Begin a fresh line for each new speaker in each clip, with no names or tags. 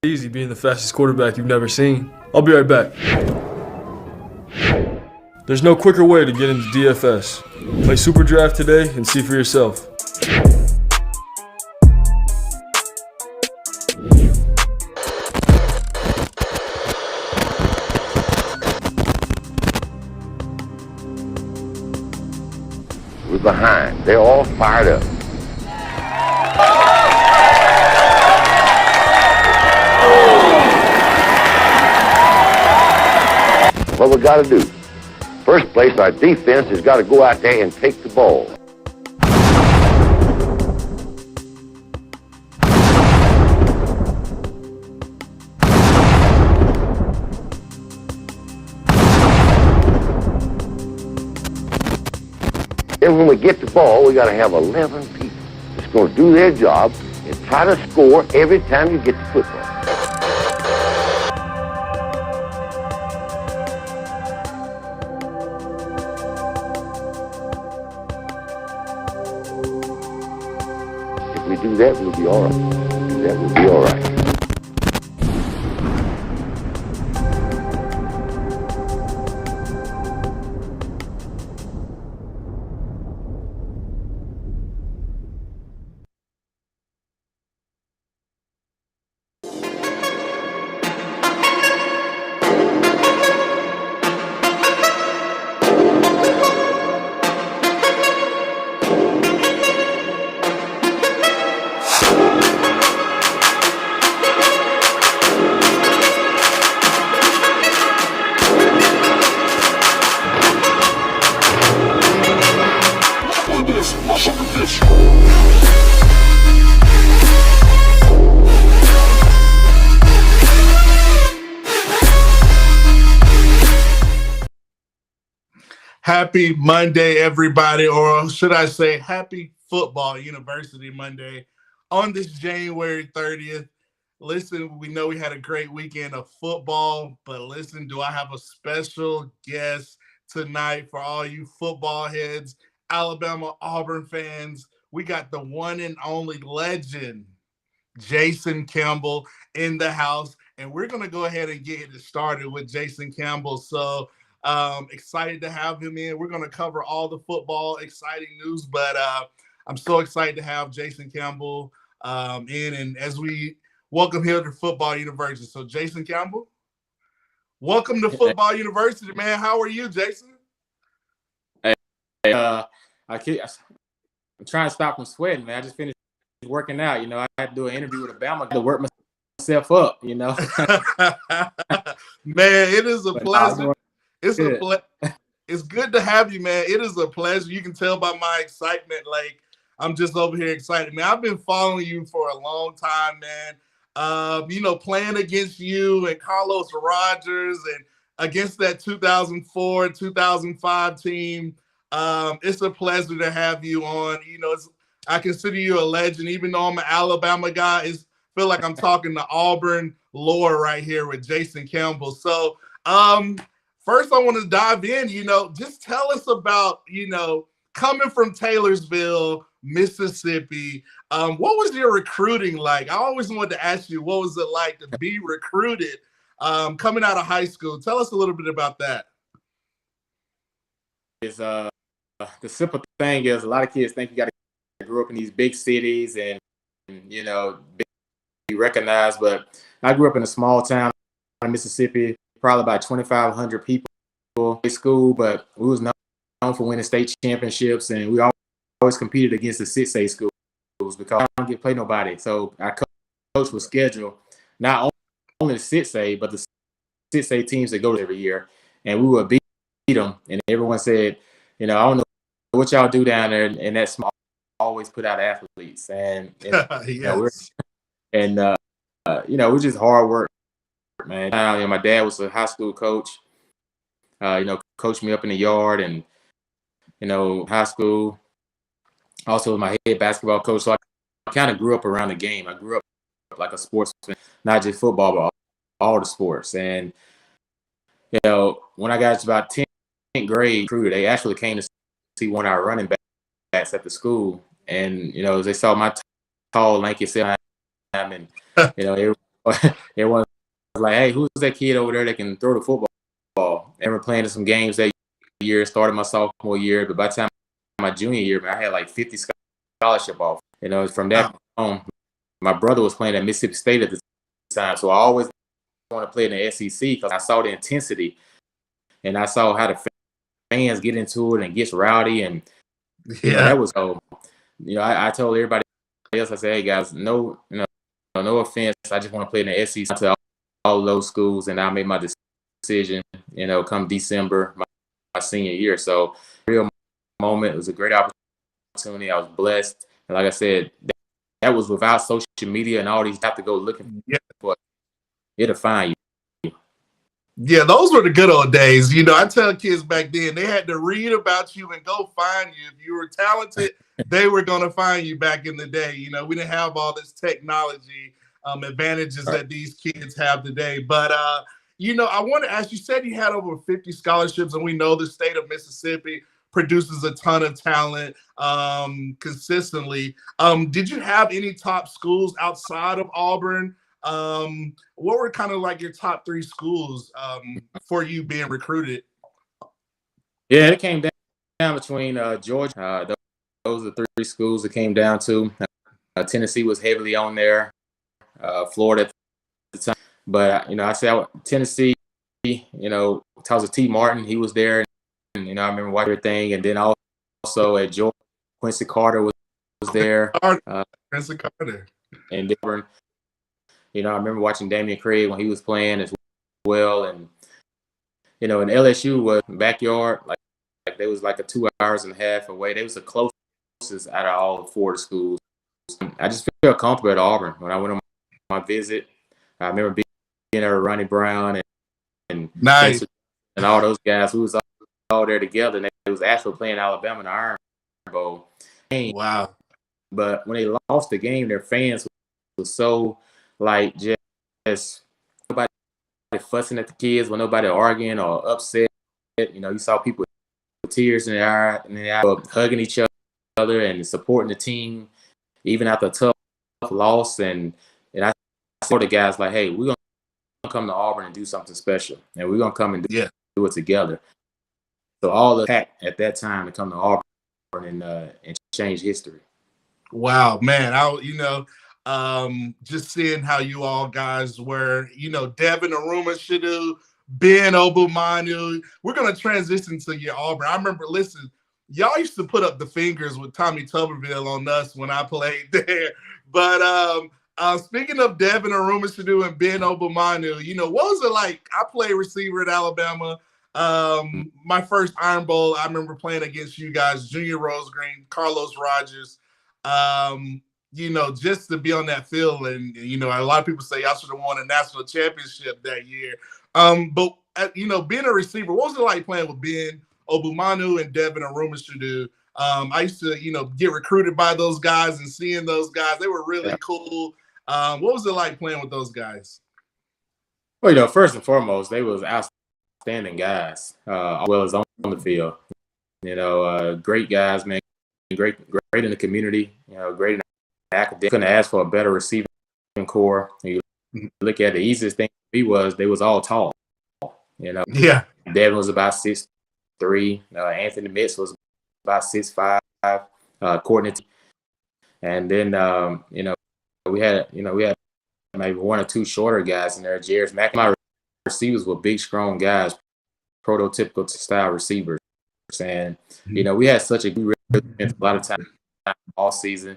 Easy being the fastest quarterback you've never seen. I'll be right back. There's no quicker way to get into DFS. Play Super Draft today and see for yourself.
We're behind. They're all fired up. What we got to do? First place, our defense has got to go out there and take the ball. Then when we get the ball, we got to have 11 people that's going to do their job and try to score every time you get the football. If we do that, we'll be all right. Do that, we'll be all right.
Happy Monday, everybody, or should I say happy Football University Monday on this January 30th. Listen, we know we had a great weekend of football, but listen, do I have a special guest tonight for all you football heads, Alabama, Auburn fans. We got the one and only legend, Jason Campbell, in the house, and we're going to go ahead and get it started with Jason Campbell. So excited to have him in. We're going to cover all the football exciting news, but I'm so excited to have Jason Campbell in, and as we welcome him to Football University. So Jason Campbell, welcome to Football University, man. How are you, Jason?
Hey, I'm trying to stop from sweating, man. I just finished working out. I had to do an interview with Bama to work myself up,
Man, it is a pleasure. It's good to have you, man. It is a pleasure. You can tell by my excitement. Like, I'm just over here excited, man. I've been following you for a long time, man. Playing against you and Carlos Rogers and against that 2004, 2005 team. It's a pleasure to have you on. I consider you a legend, even though I'm an Alabama guy. I feel like I'm talking to Auburn lore right here with Jason Campbell. So, first, I want to dive in, just tell us about, coming from Taylorsville, Mississippi. What was your recruiting like? I always wanted to ask you, what was it like to be recruited coming out of high school? Tell us a little bit about that.
is the simple thing is a lot of kids think you got to grow up in these big cities and be recognized. But I grew up in a small town in Mississippi, probably about 2,500 people in school, but we was known for winning state championships, and we always competed against the 6A schools because I don't get play nobody. So our coach was scheduled not only the 6A, but the 6A teams that go every year, and we would beat them. And everyone said, I don't know what y'all do down there, and that's small. Always put out athletes, and
Yes.
we're just hard work, man. My dad was a high school coach. Coached me up in the yard and high school. Also was my head basketball coach, so I kind of grew up around the game. I grew up like a sportsman, not just football, but all the sports. And when I got to about 10th grade, they actually came to see one of our running backs at the school, and they saw my tall, lanky 7'9", and everyone was like, "Hey, who's that kid over there that can throw the football?" And we're playing in some games that year. Started my sophomore year, but by the time my junior year, man, I had like 50 scholarship offers. From that on, my brother was playing at Mississippi State at the time, so I always want to play in the SEC because I saw the intensity and I saw how the fans get into it and gets rowdy, and that was I told everybody else, I said, "Hey guys, no offense, I just want to play in the SEC." To all those schools, and I made my decision, come December, my senior year. So real moment. It was a great opportunity. I was blessed, and like I said, that was without social media and all these have to go looking for it. It'll find you.
Yeah, those were the good old days. I tell kids back then, they had to read about you and go find you. If you were talented, they were going to find you back in the day. We didn't have all this technology advantages that these kids have today. But, I want to ask, you said you had over 50 scholarships, and we know the state of Mississippi produces a ton of talent consistently. Did you have any top schools outside of Auburn? What were kind of like your top 3 schools for you being recruited?
Yeah, it came down between Georgia. Those are 3 schools it came down to. Tennessee was heavily on there. Florida at the time. But, I said Tennessee, Towers of T. Martin, he was there. And, I remember watching everything. And then also at Georgia, Quincy Carter was there.
Quincy Carter.
And different. I remember watching Damian Craig when he was playing as well. And, and LSU was backyard. Like they was like a 2.5 hours away. They was the closest out of all 4 schools. I just felt comfortable at Auburn. When I went on my visit, I remember being there with Ronnie Brown and
nice.
And all those guys. We was all there together. And they was actually playing Alabama in the Iron Bowl.
Wow.
But when they lost the game, their fans was so like just nobody fussing at the kids, when nobody arguing or upset. You saw people with tears in their eye, hugging each other and supporting the team, even after a tough loss. And I saw the guys like, "Hey, we're gonna come to Auburn and do something special, and we're gonna come and do it together." So all of that at that time to come to Auburn and change history.
Wow, man! Just seeing how you all guys were, Devin Arumashadu, Ben Obumanu. We're gonna transition to your Auburn. I remember, y'all used to put up the fingers with Tommy Tuberville on us when I played there. But speaking of Devin Arumashadu and Ben Obumanu, what was it like? I played receiver at Alabama. My first Iron Bowl, I remember playing against you guys, Junior Rose Green, Carlos Rogers. Just to be on that field, and a lot of people say y'all should have won a national championship that year. But being a receiver, what was it like playing with Ben Obumanu and Devin Arumashadu? I used to, get recruited by those guys and seeing those guys. They were really cool. What was it like playing with those guys?
Well, first and foremost, they was outstanding guys, as well as on the field. Great guys, man. Great in the community. Great in the academic. Couldn't ask for a better receiving core. You look at the easiest thing for me was they was all tall.
Yeah.
Devin was about 6'3", 6'3". Anthony Mitz was about 6'5". Courtney, and then we had maybe one or two shorter guys in there. Jairus Mack. My receivers were big, strong guys, prototypical style receivers, and we had such a good a lot of time all season.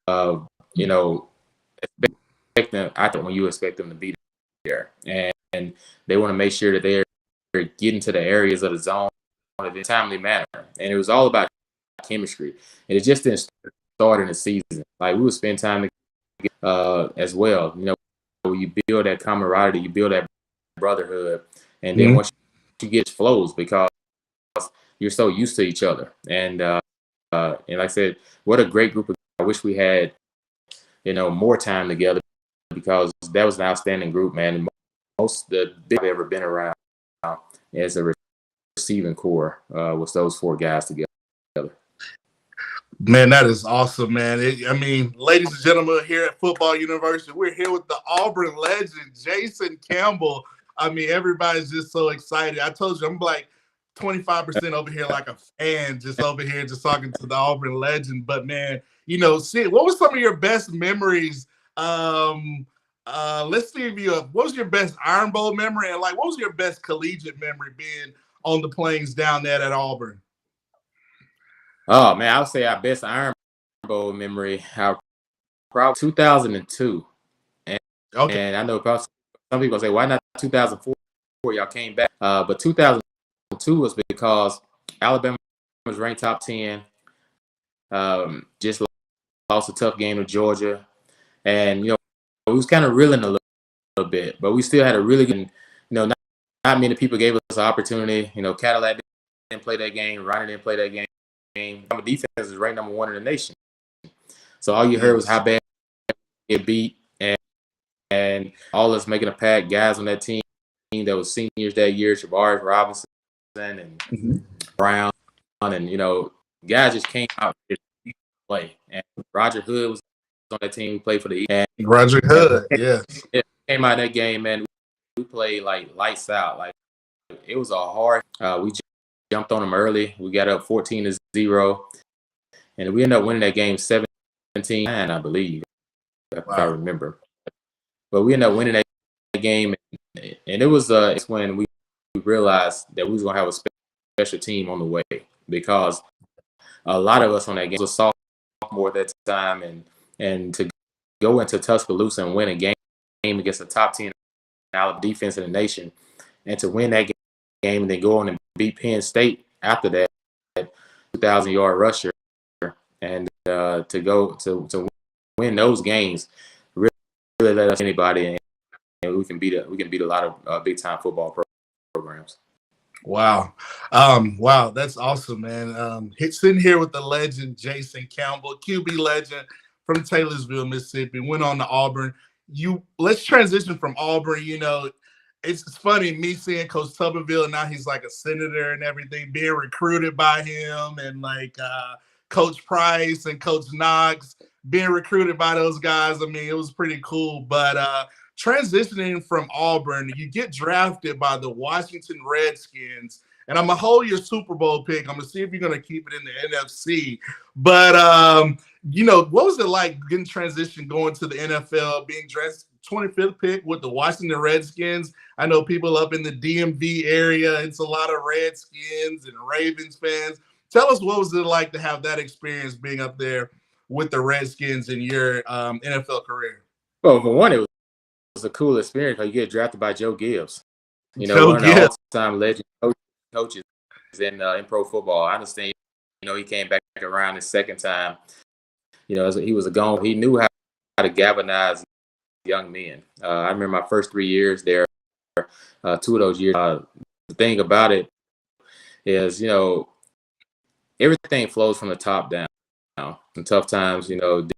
Expect them. I think when you expect them to be there, and they want to make sure that they're getting to the areas of the zone in a timely manner, and it was all about chemistry, and it just didn't start in the season. Like we would spend time together as well. You build that camaraderie, you build that brotherhood, and then once you get flows because you're so used to each other. And like I said, what a great group of guys. I wish we had more time together because that was an outstanding group, man. Most the big I've ever been around as a receiving core was those four guys together.
Man, that is awesome, man. Ladies and gentlemen, here at Football University, we're here with the Auburn legend, Jason Campbell. Everybody's just so excited. I told you, I'm like 25% over here like a fan, just over here just talking to the Auburn legend. But, man, what was some of your best memories? Let's see what was your best Iron Bowl memory? And, what was your best collegiate memory being on the plains down there at Auburn?
Oh, man, I would say our best Iron Bowl memory, probably 2002. And I know some people say, why not 2004? Y'all came back. But 2002 was because Alabama was ranked top 10. Just lost a tough game to Georgia. And, we was kind of reeling a little bit. But we still had a really good, not many people gave us an opportunity. Caddell didn't play that game. Ronnie didn't play that game. Bama defense is ranked number 1 in the nation. So all you heard was how bad it beat, and all us making a pack, guys on that team that was seniors that year, Jabari Robinson and Brown, and guys just came out to play. And Roger Hood was on that team who played for the Eagles. And
Roger Hood, yeah.
It came out of that game, man. We played like lights out. Like it was a hard. We jumped on them early. We got up 14-0, and we ended up winning that game 17-9, I believe, if I remember. But we ended up winning that game, and it was it's when we realized that we was gonna have a special team on the way because a lot of us on that game was sophomore at that time, and to go into Tuscaloosa and win a game against a top 10 Alabama defense in the nation, and to win that game and then go on and beat Penn State after that 2,000-yard rusher, and to go to win those games really let us anybody, and we can beat a lot of big time football programs.
Wow. Wow, that's awesome, man. Sitting here with the legend Jason Campbell, QB legend from Taylorsville, Mississippi, went on to Auburn. Let's transition from Auburn. It's funny me seeing Coach Tuberville, now he's like a senator and everything, being recruited by him, and Coach Price and Coach Knox being recruited by those guys. It was pretty cool. But transitioning from Auburn, you get drafted by the Washington Redskins, and I'm going to hold your Super Bowl pick. I'm going to see if you're going to keep it in the NFC. But, what was it like getting transitioned, going to the NFL, being dressed 25th pick with the Washington Redskins? I know people up in the DMV area, it's a lot of Redskins and Ravens fans. Tell us, what was it like to have that experience being up there with the Redskins in your NFL career?
Well, for one, it was a cool experience because you get drafted by Joe Gibbs. One of the all-time legend coaches in pro football. I understand, he came back around the second time. He was he knew how to galvanize young men. I remember my first 3 years there, 2 of those years. The thing about it is, everything flows from the top down. In tough times, dealing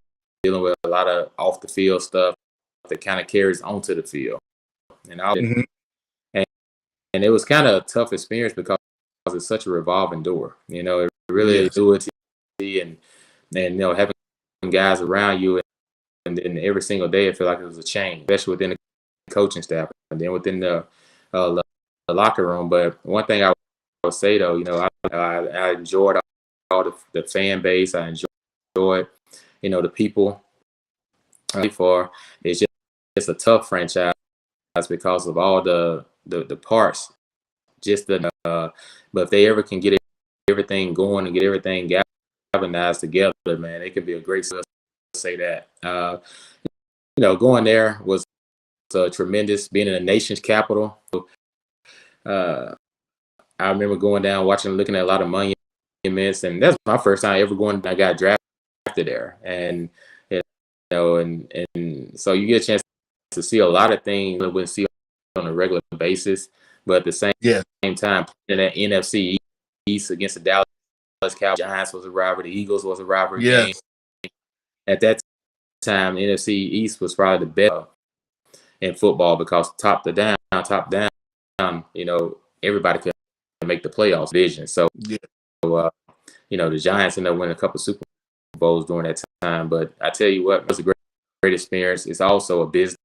with a lot of off the field stuff that kind of carries onto the field. And it was kind of a tough experience because it's such a revolving door. It really do it to you, and having guys around you, and then every single day it felt like it was a change, especially within the coaching staff and then within the locker room. But one thing I would say though, I enjoyed all the fan base. I enjoyed, the people. For it's just a tough franchise because of all the parts. But if they ever can get everything going and get everything galvanized together, man, it could be a great success. Say that. Going there was tremendous. Being in the nation's capital. I remember going down, looking at a lot of monuments, and that's my first time ever going. I got drafted there, and and so you get a chance to see a lot of things you wouldn't see on a regular basis. But at the same time, in that NFC East against the Dallas Cowboys, Giants was a rivalry, the Eagles was a rivalry game. At that time, the NFC East was probably the best in football because top down, everybody could make the playoffs division. So, the Giants ended up winning a couple of Super Bowls during that time. But I tell you what, it was a great experience. It's also a business.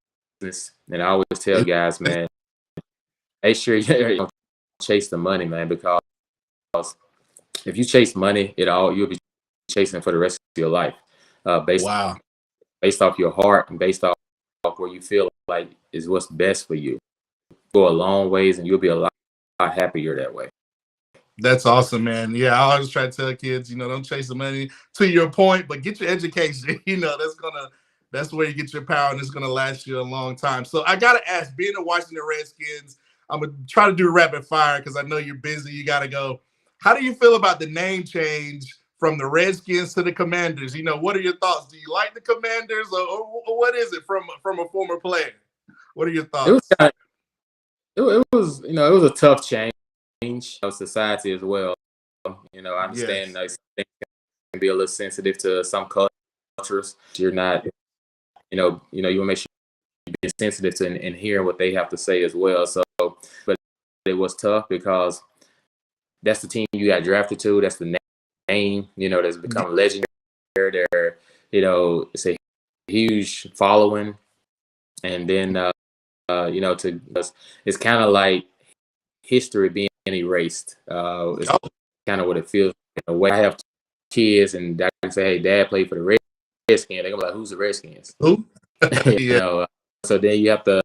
And I always tell guys, man, make sure you don't chase the money, man, because if you chase money, you'll be chasing for the rest of your life. Based off your heart and based off where you feel like is what's best for you. Go a long ways and you'll be a lot happier that way.
That's awesome, man. Yeah, I always try to tell kids, don't chase the money to your point, but get your education. That's where you get your power, and it's gonna last you a long time. So I gotta ask, being a Washington Redskins, I'm gonna try to do rapid fire because I know you're busy. You gotta go. How do you feel about the name change from the Redskins to the Commanders? What are your thoughts? Do you like the Commanders, or what is it from a former player? What are your thoughts?
It was a tough change of society as well. I understand things can be a little sensitive to some cultures. You're not, you want to make sure you're being sensitive to and hearing what they have to say as well. So, but it was tough because that's the team you got drafted to. That's the name, that's become legendary. They're, it's a huge following. And then, it's kind of like history being erased. It's kind of what it feels in a way. I have kids and I can say, hey, Dad played for the Redskins. They're gonna be like, who's the Redskins?
Who?
So then you have to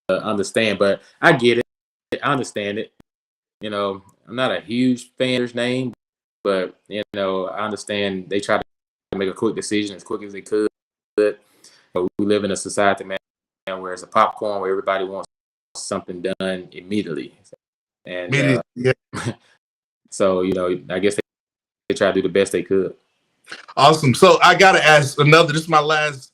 understand. But I get it. I understand it. I'm not a huge fan of his name, but I understand they try to make a quick decision as quick as they could. But we live in a society, man, where it's a popcorn where everybody wants something done immediately. And so, I guess they try to do the best they could.
Awesome. So I got to ask this is my last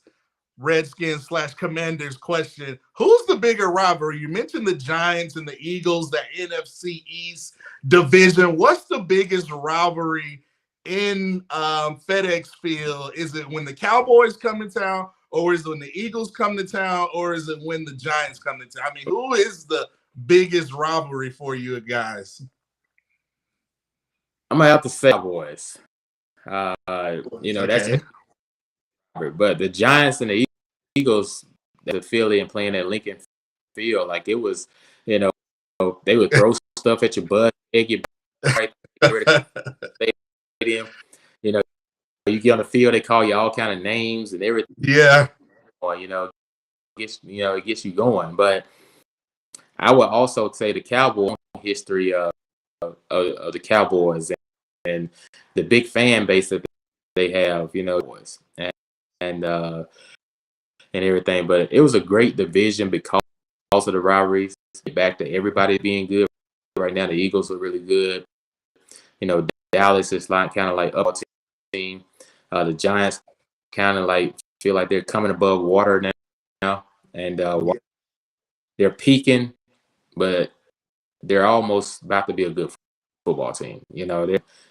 Redskins / Commanders question. Who's the bigger rivalry? You mentioned the Giants and the Eagles, that NFC East division. What's the biggest rivalry in FedEx Field? Is it when the Cowboys come to town, or is it when the Eagles come to town, or is it when the Giants come to town? I mean, who is the biggest rivalry for you guys?
I'm gonna have to say Cowboys. That's but the Giants and the Eagles, the Philly and playing at Lincoln Field, like it was, they would throw stuff at your butt, egg you right there to the stadium. You get on the field, they call you all kind of names and everything.
Yeah.
Or it gets you going. But I would also say the Cowboy history of the Cowboys and the big fan base that they have, boys and everything. But it was a great division because of the rivalries. Back to everybody being good. Right now, the Eagles are really good. Dallas is kind of like up team. The Giants kind of like feel like they're coming above water now, and they're peaking, but they're almost about to be a good football team.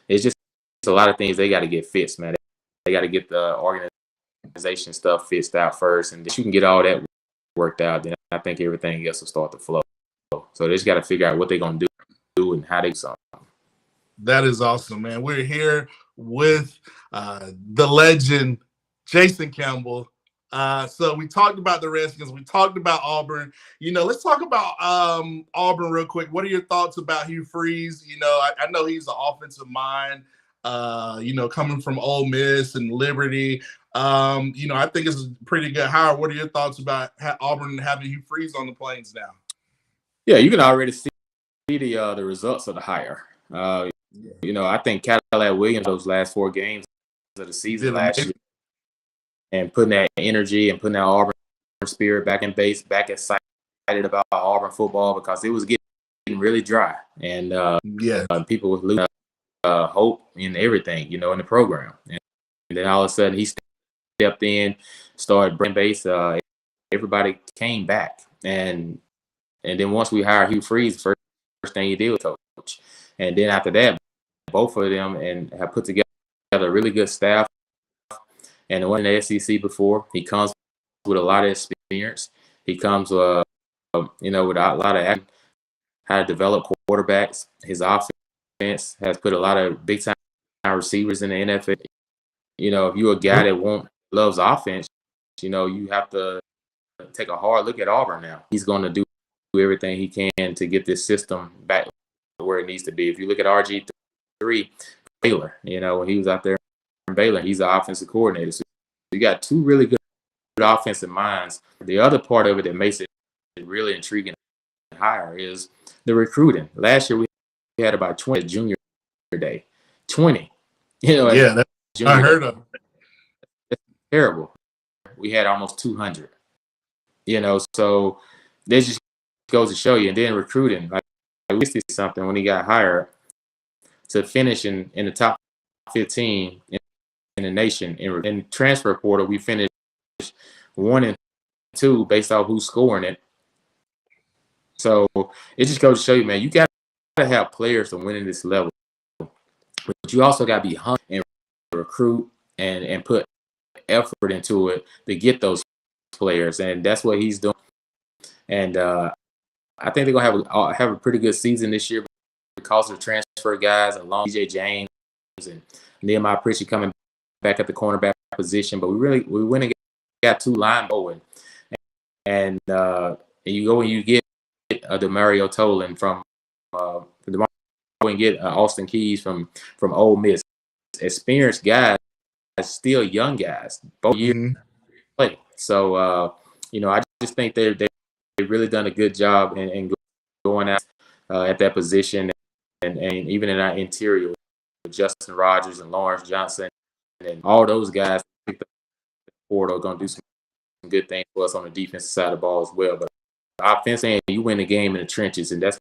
It's just a lot of things they got to get fixed, man. They got to get the organization stuff fixed out first, and if you can get all that worked out, then I think everything else will start to flow. So they just got to figure out what they're gonna do and how they do something.
That is awesome, man. We're here with the legend Jason Campbell. So we talked about the Redskins. We talked about Auburn. Let's talk about Auburn real quick. What are your thoughts about Hugh Freeze? I know he's an offensive mind, coming from Ole Miss and Liberty. I think it's a pretty good hire. What are your thoughts about Auburn having Hugh Freeze on the Plains now?
Yeah, you can already see the results of the hire. I think Caddell Williams, those last 4 games of the season last year, and putting that energy and putting that Auburn spirit back in base, back excited about Auburn football, because it was getting really dry, and people were losing hope in everything, in the program. And then all of a sudden he stepped in, started bringing base. Everybody came back, and then once we hired Hugh Freeze, first thing he did was coach, and then after that, both of them and have put together a really good staff. And the one in the SEC before, he comes with a lot of experience. He comes, with a lot of how to develop quarterbacks. His offense has put a lot of big time receivers in the NFL. If you're a guy that loves offense, you have to take a hard look at Auburn now. He's going to do everything he can to get this system back where it needs to be. If you look at RG3, Baylor, when he was out there in Baylor, he's an offensive coordinator. So you got 2 really good offensive minds. The other part of it that makes it really intriguing and higher is the recruiting. Last year we had about 20 at junior day. 20.
I heard of it.
It's terrible. We had almost 200. So that just goes to show you. And then recruiting, like we see something when he got hired to finish in the top 15 in the nation. In transfer portal, we finished 1 and 2 based off who's scoring it. So it just goes to show you, man, you got to have players to win in this level, but you also got to be hungry and recruit and put effort into it to get those players, and that's what he's doing. And I think they're gonna have a pretty good season this year because of the transfer guys, along DJ James and Nehemiah Pritchett coming back at the cornerback position. But we went and got 2 linemen, and you go and you get Demario Tolan from and get Austin Keys from Ole Miss, experienced guys, still young guys, both years play. So I just think they've really done a good job in going out at that position, and even in our interior with Justin Rogers and Lawrence Johnson and all those guys. I think the portal are going to do some good things for us on the defensive side of the ball as well. But offense, and you win the game in the trenches, and that's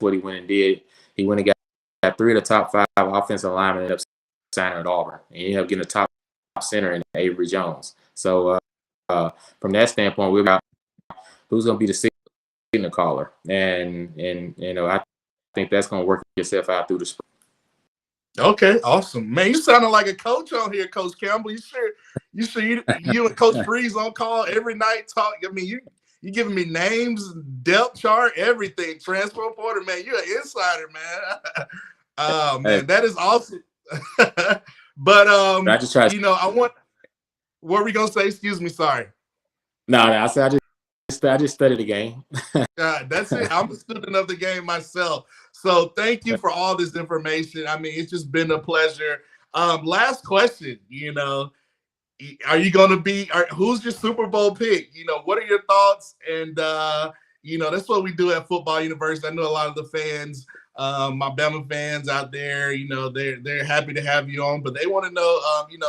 what he went and did. He went and got 3 of the top 5 offensive linemen, ended up signing at Auburn, and he ended up getting a top center in Avery Jones. So from that standpoint, we're about who's going to be the signal caller, and I think that's going to work itself out through the spring.
Okay, awesome, man. You sounded like a coach on here, Coach Campbell. You and Coach Freeze on call every night. I mean, you giving me names, depth chart, everything. Transfer portal, man. You're an insider, man. Man, that is awesome. But
I just try.
What were we gonna say? Excuse me, sorry.
No, I said I just studied the game.
That's it. I'm a student of the game myself. So thank you for all this information. I mean, it's just been a pleasure. Last question, are you going to be, who's your Super Bowl pick? What are your thoughts? And, that's what we do at Football University. I know a lot of the fans, my Bama fans out there, they're happy to have you on, but they want to know,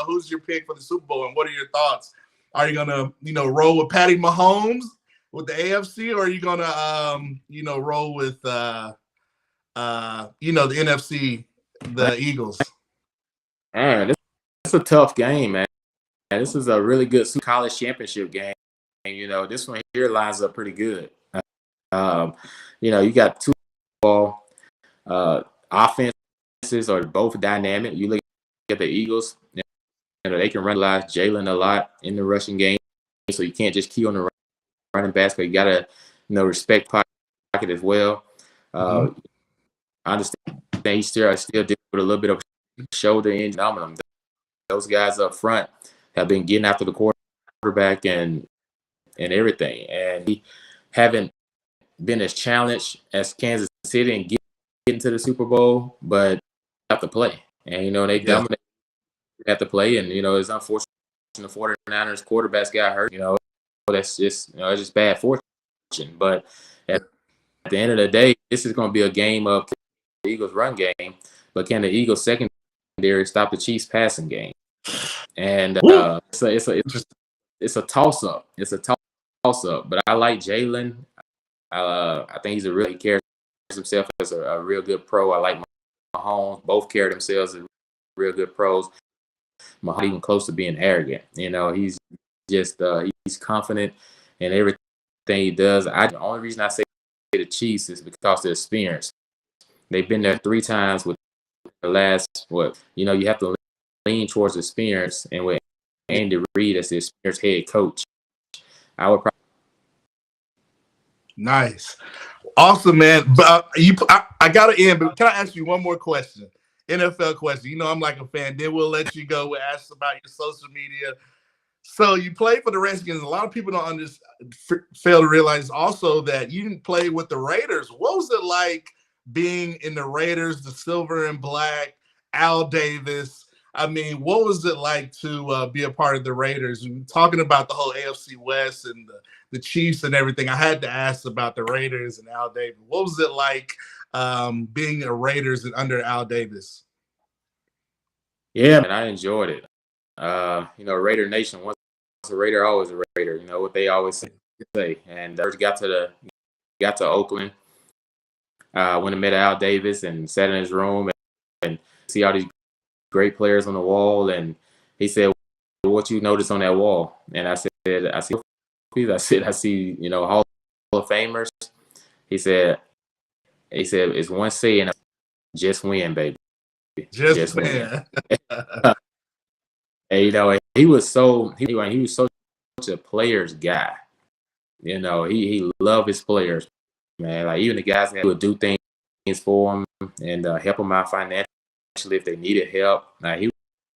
who's your pick for the Super Bowl and what are your thoughts? Are you going to, roll with Patty Mahomes with the AFC, or are you going to, roll with, the NFC, the Eagles?
Man, it's a tough game, man. This is a really good college championship game. And, this one here lines up pretty good. You got 2 ball offenses are both dynamic. You look at the Eagles, they can run Jalen a lot in the rushing game. So you can't just key on the running backs, but you got to, respect pocket as well. I understand he's still dealing with a little bit of shoulder injury. Those guys up front have been getting after the quarterback and everything. And he haven't been as challenged as Kansas City and getting to the Super Bowl, but have to play. And, they dominate at the play. And, it's unfortunate the 49ers quarterbacks got hurt. That's just, it's just bad fortune. But at the end of the day, this is going to be a game of the Eagles' run game, but can the Eagles' secondary stop the Chiefs' passing game? And it's a toss-up. It's a toss-up. But I like Jalen. I think he carries himself as a real good pro. I like Mahomes. Both carry themselves as real good pros. Mahomes even close to being arrogant. He's just he's confident in everything he does. The only reason I say the Chiefs is because of the experience. They've been there 3 times with the last you have to lean towards experience, and with Andy Reid as the experienced head coach, I would probably.
Nice. Awesome, man. But I got to end, but can I ask you one more question? NFL question. I'm like a fan. Then we'll let you go. We'll ask about your social media. So you played for the Redskins. A lot of people don't fail to realize also that you didn't play with the Raiders. What was it like being in the Raiders, the silver and black, Al Davis? I mean, what was it like to be a part of the Raiders? Talking about the whole AFC West and the Chiefs and everything, I had to ask about the Raiders and Al Davis. What was it like being a Raiders and under Al Davis?
Yeah, and I enjoyed it. Raider Nation, once a Raider, always a Raider. What they always say. And first got to Oakland, went and met Al Davis and sat in his room and see all these great players on the wall. And he said, "What you notice on that wall?" And I said, I see, Hall of Famers. He said, it's one saying, just win, baby.
Just win.
And, he was such a player's guy. He loved his players, man. Like, even the guys that would do things for him and help them out financially if they needed help. He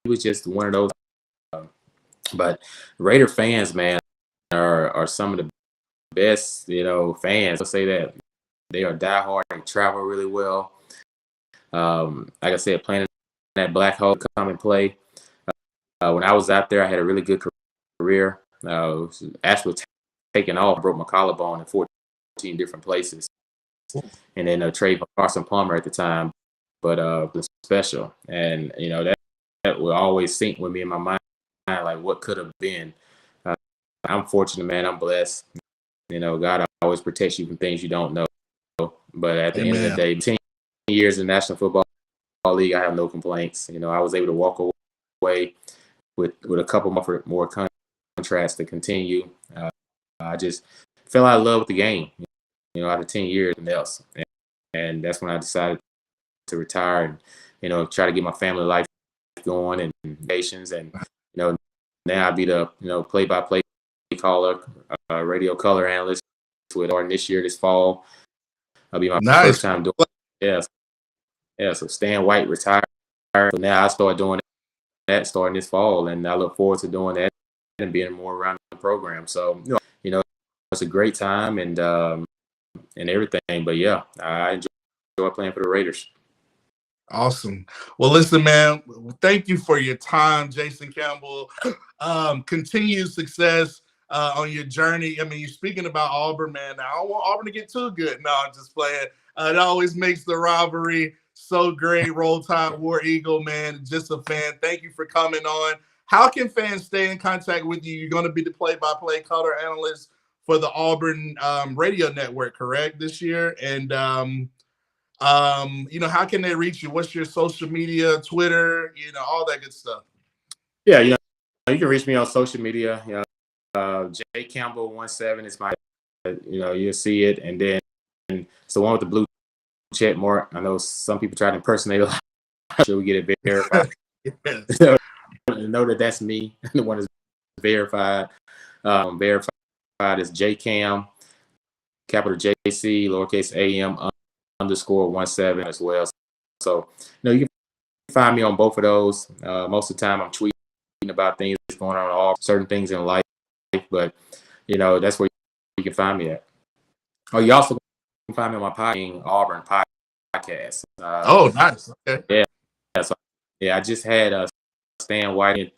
was just one of those. But Raider fans, man, are some of the best, fans. I'll say that. They are diehard. They travel really well. Like I said, playing in that black hole, come and play. When I was out there, I had a really good career. Actually taking off, broke my collarbone in 14 different places. And then trade for Carson Palmer at the time. But it was special. And, that will always sink with me in my mind, like what could have been. I'm fortunate, man. I'm blessed. God always protects you from things you don't know. But at the end of the day, 10 years in the National Football League, I have no complaints. I was able to walk away with a couple more contracts to continue. I just fell out of love with the game, out of 10 years and else. And that's when I decided to retire and, try to get my family life going and patience. And, now I'll be the, play-by-play caller, radio color analyst with Auburn this fall. I'll be my first time doing it. Yeah, so Stan White retired. So now I start doing that starting this fall, and I look forward to doing that and being more around the program. So, it's a great time and everything. But, yeah, I enjoy playing for the Raiders.
Awesome. Well, listen, man, thank you for your time, Jason Campbell. Continued success on your journey. I mean, you're speaking about Auburn, man. I don't want Auburn to get too good. No, I'm just playing. It always makes the rivalry so great. Roll Tide, War Eagle, man. Just a fan. Thank you for coming on. How can fans stay in contact with you? You're going to be the play-by-play color analyst for the Auburn radio network, correct, this year? And how can they reach you? What's your social media, Twitter, all that good stuff?
Yeah, you can reach me on social media. J Campbell 17 is my, you'll see it. And then it's the one with the blue check mark. I know some people try to impersonate it. I'm sure we get it verified. So, know that that's me. The one is verified. Verified is JCam, capital JC, lowercase AM, _17 as well. So, you can find me on both of those. Most of the time I'm tweeting about things going on, all certain things in life. but that's where you can find me at. Oh, you also can find me on my Auburn podcast.
Oh, nice. Okay.
I just had Stan White and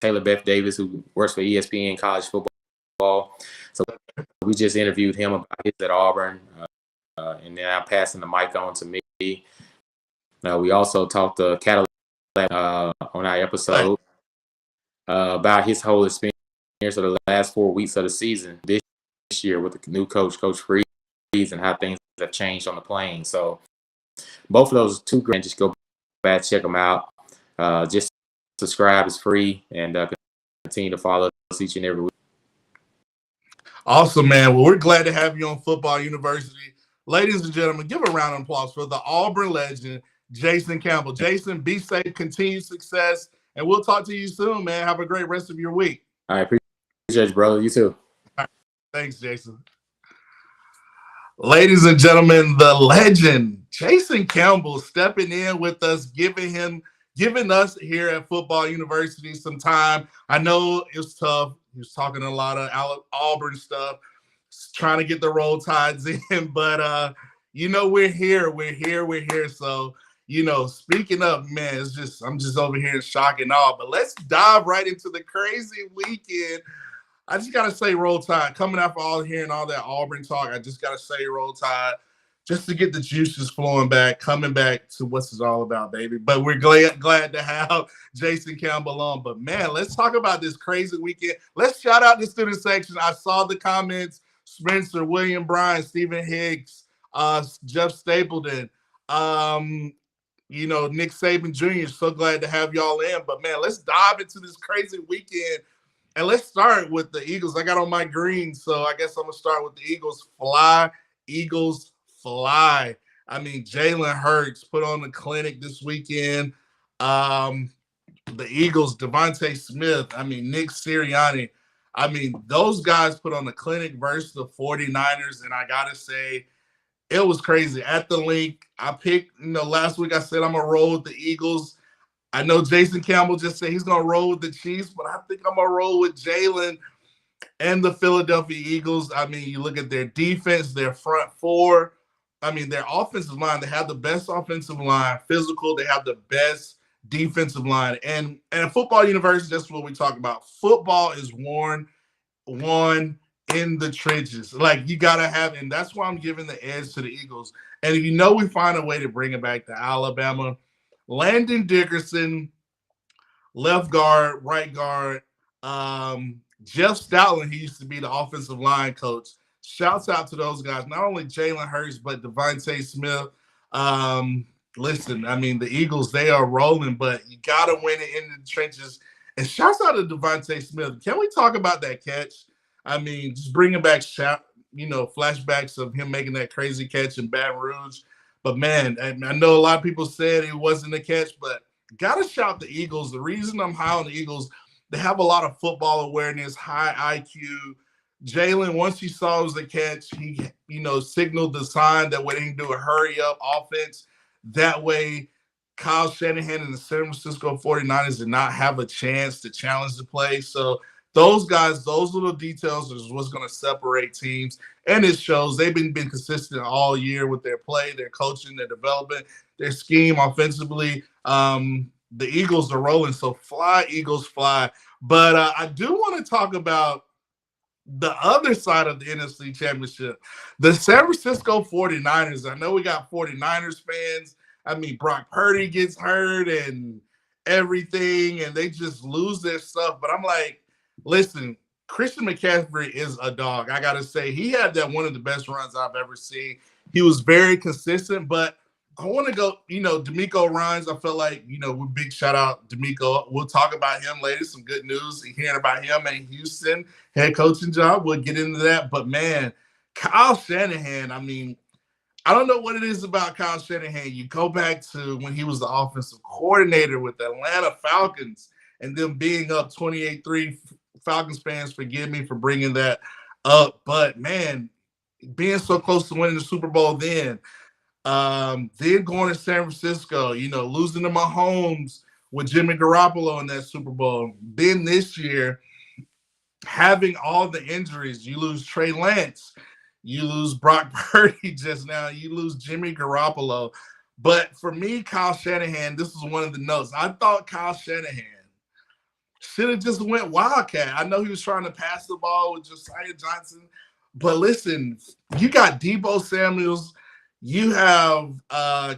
Taylor Beth Davis, who works for ESPN College Football. So we just interviewed him about his at Auburn, and then I'm passing the mic on to me. We also talked to Caddell on our episode about his whole experience of the last 4 weeks of the season this year with the new coach, Coach Freeze, and how things have changed on the plane. So both of those two great. Just go back, check them out. Just subscribe, it's free, and continue to follow us each and every week.
Awesome, man. Well, we're glad to have you on Football University. Ladies and gentlemen, give a round of applause for the Auburn legend, Jason Campbell. Jason, be safe, continued success, and we'll talk to you soon, man. Have a great rest of your week.
I appreciate you, brother. You too.
All right. Thanks, Jason. Ladies and gentlemen, the legend, Jason Campbell, stepping in with us, giving us here at Football University some time. I know it was tough. He was talking a lot of Auburn stuff, trying to get the Roll Tides in, but we're here. So, speaking of, man, I'm just over here in shock and awe. But let's dive right into the crazy weekend. I just gotta say, Roll Tide. Coming after hearing all that Auburn talk, I just gotta say, Roll Tide, just to get the juices flowing back, coming back to what's it all about, baby. But we're glad to have Jason Campbell on. But man, let's talk about this crazy weekend. Let's shout out the student section. I saw the comments: Spencer, William Bryan, Stephen Hicks, Jeff Stapleton, Nick Saban Jr. So glad to have y'all in. But man, let's dive into this crazy weekend. And let's start with the Eagles. I got on my green, so I guess I'm going to start with the Eagles. Fly, Eagles, fly. I mean, Jalen Hurts put on the clinic this weekend. The Eagles, Devontae Smith, Nick Sirianni. Those guys put on the clinic versus the 49ers, and I got to say, it was crazy. At the link, I picked, last week I said I'm going to roll with the Eagles. I know Jason Campbell just said he's going to roll with the Chiefs, but I think I'm going to roll with Jalen and the Philadelphia Eagles. You look at their defense, their front four. Their offensive line, they have the best offensive line, physical. They have the best defensive line. And Football University, that's what we talk about. Football is won in the trenches. Like, you got to have, and that's why I'm giving the edge to the Eagles. And if we find a way to bring it back to Alabama, Landon Dickerson, left guard, right guard. Jeff Stoutland, he used to be the offensive line coach. Shouts out to those guys. Not only Jalen Hurts, but Devontae Smith. Listen, the Eagles, they are rolling, but you got to win it in the trenches. And shouts out to Devontae Smith. Can we talk about that catch? Just bringing back, flashbacks of him making that crazy catch in Baton Rouge. But, man, I know a lot of people said it wasn't a catch, but got to shout the Eagles. The reason I'm high on the Eagles, they have a lot of football awareness, high IQ. Jalen, once he saw it was a catch, he, signaled the sign that way they can do a hurry-up offense. That way, Kyle Shanahan and the San Francisco 49ers did not have a chance to challenge the play. So, those guys, those little details is what's going to separate teams. And it shows they've been consistent all year with their play, their coaching, their development, their scheme offensively. The Eagles are rolling. So fly, Eagles, fly. But I do want to talk about the other side of the NFC Championship. The San Francisco 49ers. I know we got 49ers fans. Brock Purdy gets hurt and everything, and they just lose their stuff. But I'm like, listen, Christian McCaffrey is a dog. I got to say, he had that one of the best runs I've ever seen. He was very consistent, but I want to go, DeMeco Ryans, I felt like, big shout out DeMeco. We'll talk about him later. Some good news hearing about him in Houston, head coaching job. We'll get into that. But, man, Kyle Shanahan, I don't know what it is about Kyle Shanahan. You go back to when he was the offensive coordinator with the Atlanta Falcons and them being up 28-3. Falcons fans, forgive me for bringing that up. But, man, being so close to winning the Super Bowl then going to San Francisco, losing to Mahomes with Jimmy Garoppolo in that Super Bowl. Then this year, having all the injuries, you lose Trey Lance, you lose Brock Purdy just now, you lose Jimmy Garoppolo. But for me, Kyle Shanahan, this is one of the notes. I thought Kyle Shanahan should have just went Wildcat. I know he was trying to pass the ball with Josiah Johnson, but listen, you got Deebo Samuels, you have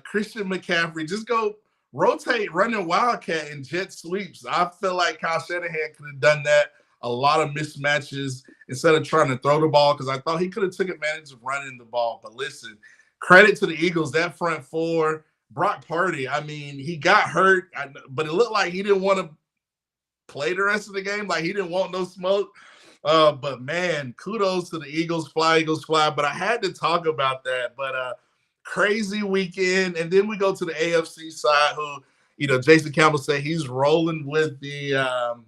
Christian McCaffrey. Just go rotate, running Wildcat and jet sweeps. I feel like Kyle Shanahan could have done that. A lot of mismatches instead of trying to throw the ball, because I thought he could have took advantage of running the ball. But listen, credit to the Eagles, that front four. Brock Purdy, I mean, he got hurt, but it looked like he didn't want to play the rest of the game. Like he didn't want no smoke. But man, kudos to the Eagles fly. But I had to talk about that. But crazy weekend. And then we go to the AFC side, who, Jason Campbell said he's rolling with the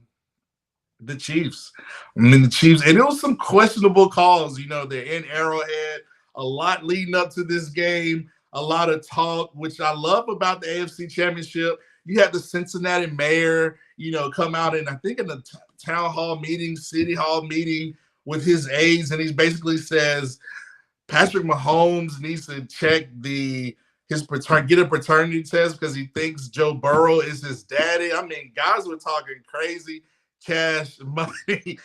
Chiefs. I mean, the Chiefs, and it was some questionable calls. They're in Arrowhead. A lot leading up to this game. A lot of talk, which I love about the AFC Championship. You had the Cincinnati mayor, come out and I think in the town hall meeting, city hall meeting with his aides, and he basically says Patrick Mahomes needs to check get a paternity test because he thinks Joe Burrow is his daddy. I mean, guys were talking crazy cash money.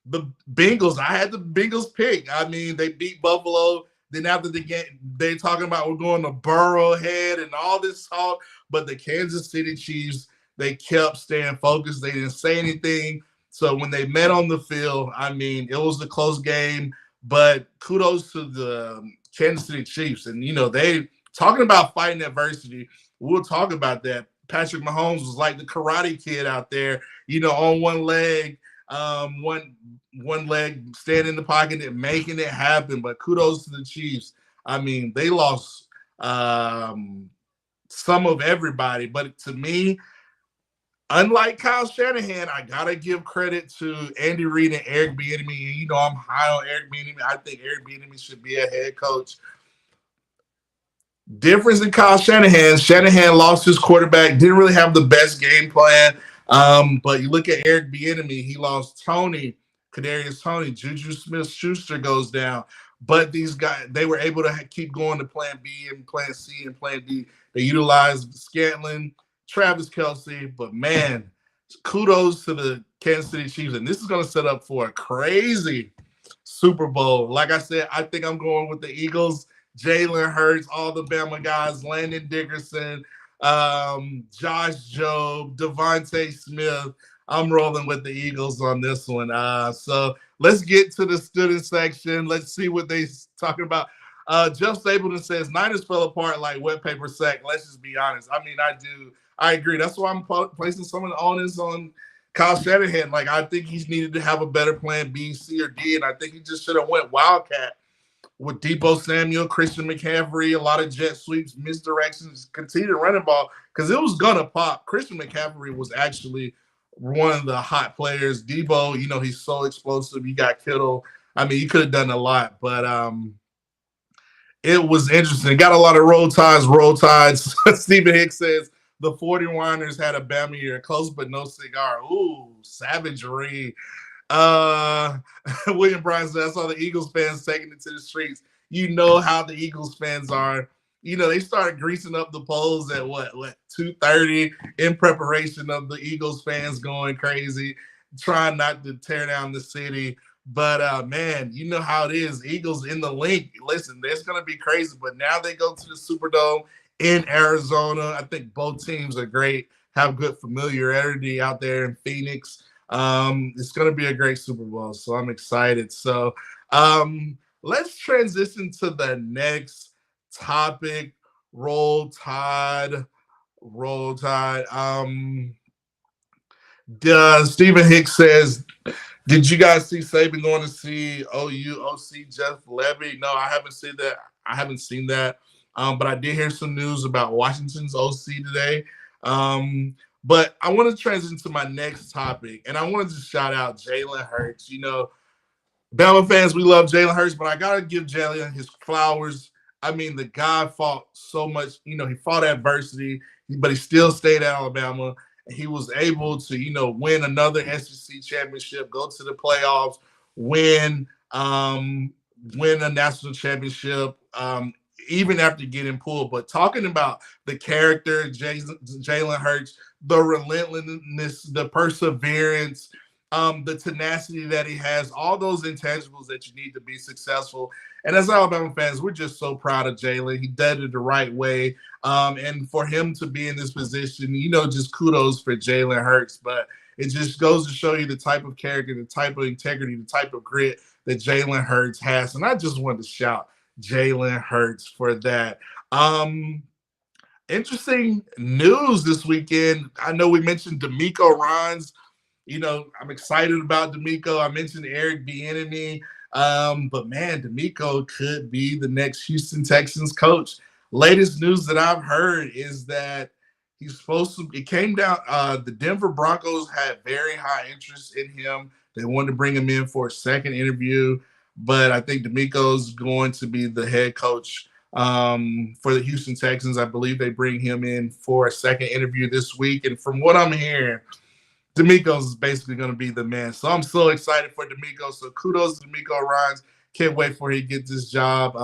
The Bengals, I had the Bengals pick. I mean, they beat Buffalo. Then after the game, they're talking about we're going to Burrowhead and all this talk. But the Kansas City Chiefs, they kept staying focused. They didn't say anything. So when they met on the field, I mean, it was a close game. But kudos to the Kansas City Chiefs. And, they talking about fighting adversity. We'll talk about that. Patrick Mahomes was like the Karate Kid out there, on one leg, one leg staying in the pocket and making it happen. But kudos to the Chiefs. I mean, they lost some of everybody. But to me, unlike Kyle Shanahan, I got to give credit to Andy Reid and Eric Bieniemy. I'm high on Eric Bieniemy. I think Eric Bieniemy should be a head coach. Difference in Kyle Shanahan. Shanahan lost his quarterback, didn't really have the best game plan. But you look at Eric Bieniemy, he lost Kadarius Toney, Juju Smith-Schuster goes down. But these guys, they were able to keep going to plan B and plan C and plan D. They utilized Scantling, Travis Kelce. But, man, kudos to the Kansas City Chiefs. And this is going to set up for a crazy Super Bowl. Like I said, I think I'm going with the Eagles. Jalen Hurts, all the Bama guys, Landon Dickerson, Josh Jobe, Devontae Smith. I'm rolling with the Eagles on this one. So let's get to the student section. Let's see what they're talking about. Jeff Stapleton says, Niners fell apart like wet paper sack. Let's just be honest. I mean, I agree. That's why I'm placing some of the onus on Kyle Shanahan. Like, I think he's needed to have a better plan B, C, or D, and I think he just should have went Wildcat with Deebo Samuel, Christian McCaffrey, a lot of jet sweeps, misdirections, continue running ball, because it was going to pop. Christian McCaffrey was actually one of the hot players. Deebo, he's so explosive. You got Kittle. I mean, you could have done a lot, but it was interesting. Got a lot of roll tides. Stephen Hicks says, the 49ers had a Bama year, close but no cigar. Ooh, savagery. William Bryan said, I saw the Eagles fans taking it to the streets. You know how the Eagles fans are. They started greasing up the polls at what 2:30 in preparation of the Eagles fans going crazy, trying not to tear down the city. But man, you know how it is. Eagles in the link. Listen, it's gonna be crazy. But now they go to the Superdome in Arizona. I think both teams are great, have good familiarity out there in Phoenix. It's going to be a great Super Bowl, so I'm excited. So let's transition to the next topic. Roll Tide. Stephen Hicks says, did you guys see Saban going to see OC Jeff Levy? No, I haven't seen that. But I did hear some news about Washington's OC today. But I want to transition to my next topic, and I want to just shout out Jalen Hurts. Bama fans, we love Jalen Hurts, but I got to give Jalen his flowers. I mean, the guy fought so much. He fought adversity, but he still stayed at Alabama. He was able to, win another SEC championship, go to the playoffs, win win a national championship, even after getting pulled. But talking about the character, Jalen Hurts, the relentlessness, the perseverance, the tenacity that he has, all those intangibles that you need to be successful. And as Alabama fans, we're just so proud of Jalen. He did it the right way. And for him to be in this position, just kudos for Jalen Hurts. But it just goes to show you the type of character, the type of integrity, the type of grit that Jalen Hurts has. And I just wanted to shout Jalen Hurts for that. Interesting news this weekend. I know we mentioned DeMeco Ryans. I'm excited about DeMeco. I mentioned Eric Bieniemy. But man, DeMeco could be the next Houston Texans coach. Latest news that I've heard is that he's supposed to. It came down. The Denver Broncos had very high interest in him. They wanted to bring him in for a second interview, but I think DeMeco's going to be the head coach for the Houston Texans. I believe they bring him in for a second interview this week, and from what I'm hearing, DeMeco's basically going to be the man. So I'm so excited for DeMeco. So kudos to DeMeco Ryans. Can't wait for he gets this job.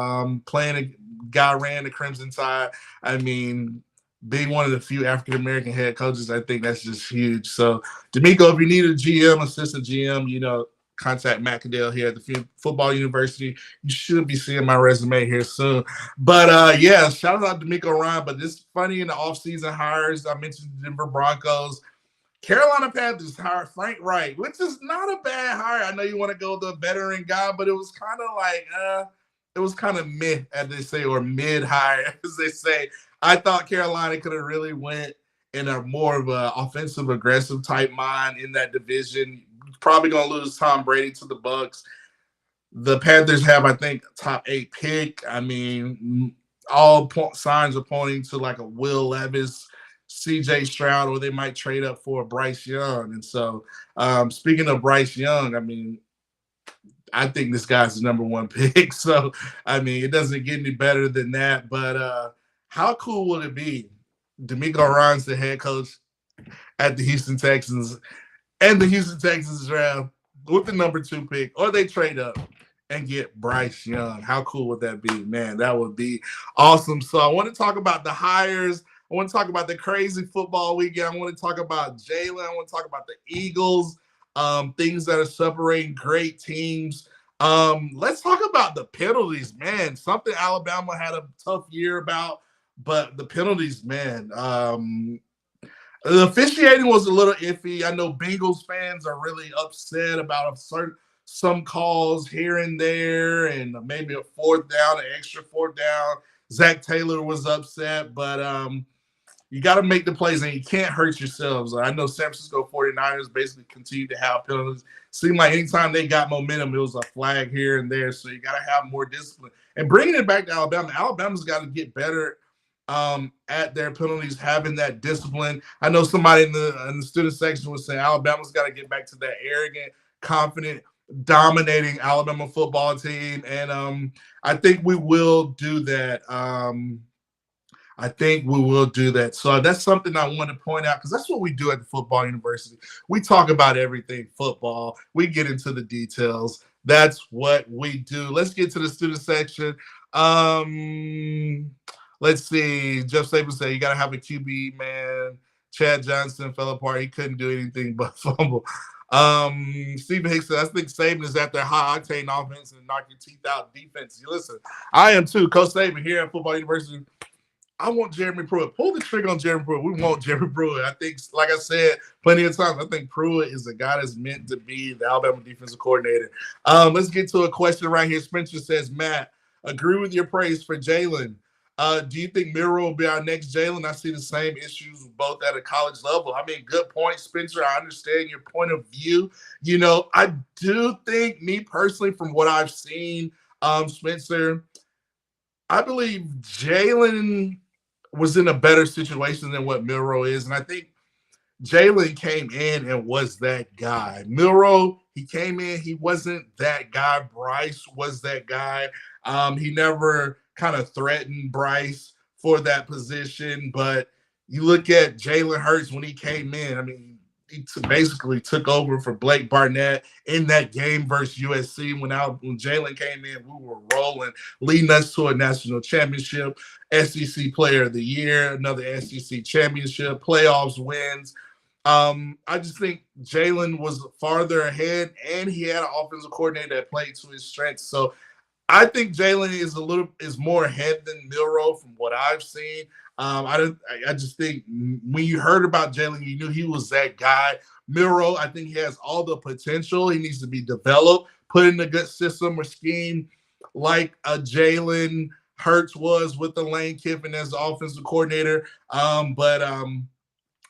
Playing a guy ran the Crimson Tide. I mean, being one of the few African-American head coaches, I think that's just huge. So DeMeco, if you need a GM, assistant GM, contact Matt Caddell here at the Football University. You should be seeing my resume here soon. But yeah, shout out to DeMeco Ryans. But it's funny in the offseason hires. I mentioned the Denver Broncos. Carolina Panthers hired Frank Wright, which is not a bad hire. I know you want to go with a veteran guy, but it was kind of like, it was kind of mid, as they say, or mid-hire, as they say. I thought Carolina could have really went in a more of an offensive, aggressive type mind in that division. Probably going to lose Tom Brady to the Bucs. The Panthers have, I think, a top 8 pick. I mean, all signs are pointing to like a Will Levis, CJ Stroud, or they might trade up for Bryce Young. And so, speaking of Bryce Young, I mean, I think this guy's the number 1 pick. So, I mean, it doesn't get any better than that. But how cool would it be? DeMeco Ryans, the head coach at the Houston Texans, and the Houston Texans draft with the number 2 pick, or they trade up and get Bryce Young. How cool would that be? Man, that would be awesome. So I want to talk about the hires. I want to talk about the crazy football weekend. I want to talk about Jalen. I want to talk about the Eagles, things that are separating great teams. Let's talk about the penalties, man. Something Alabama had a tough year about, but the penalties, man. The officiating was a little iffy. I know Bengals fans are really upset about some calls here and there, and maybe a 4th down, an extra 4th down. Zach Taylor was upset, but you got to make the plays, and you can't hurt yourselves. I know San Francisco 49ers basically continue to have penalties. Seemed like anytime they got momentum, it was a flag here and there. So you got to have more discipline. And bringing it back to Alabama, Alabama's got to get better at their penalties, having that discipline. I know somebody in the student section was saying Alabama's got to get back to that arrogant, confident, dominating Alabama football team. And I think we will do that. I think we will do that. So that's something I want to point out, because that's what we do at the Football University. We talk about everything football. We get into the details. That's what we do. Let's get to the student section. Let's see. Jeff Saban said you got to have a QB, man. Chad Johnson fell apart. He couldn't do anything but fumble. Stephen Hicks said, I think Saban is at their high-octane offense and knock your teeth out defense. You listen, I am too. Coach Saban here at Football University. I want Jeremy Pruitt. Pull the trigger on Jeremy Pruitt. We want Jeremy Pruitt. I think, like I said plenty of times, I think Pruitt is the guy that's meant to be the Alabama defensive coordinator. Let's get to a question right here. Spencer says, Matt, agree with your praise for Jalen. Do you think Miro will be our next Jalen? I see the same issues both at a college level. I mean, good point, Spencer. I understand your point of view. I do think, me personally, from what I've seen, Spencer, I believe Jalen was in a better situation than what Miro is. And I think Jalen came in and was that guy. Miro, he came in, he wasn't that guy. Bryce was that guy. He never kind of threatened Bryce for that position, but You look at Jalen Hurts when he came in. I mean, he basically took over for Blake Barnett in that game versus USC. When Jalen came in, we were rolling, leading us to a national championship, SEC Player of the Year, another SEC championship, playoffs wins. I just think Jalen was farther ahead, and he had an offensive coordinator that played to his strengths. So I think Jalen is more ahead than Milroe from what I've seen. I just think when you heard about Jalen, you knew he was that guy. Milroe, I think he has all the potential. He needs to be developed, put in a good system or scheme like a Jalen Hurts was with the Lane Kiffin as the offensive coordinator. But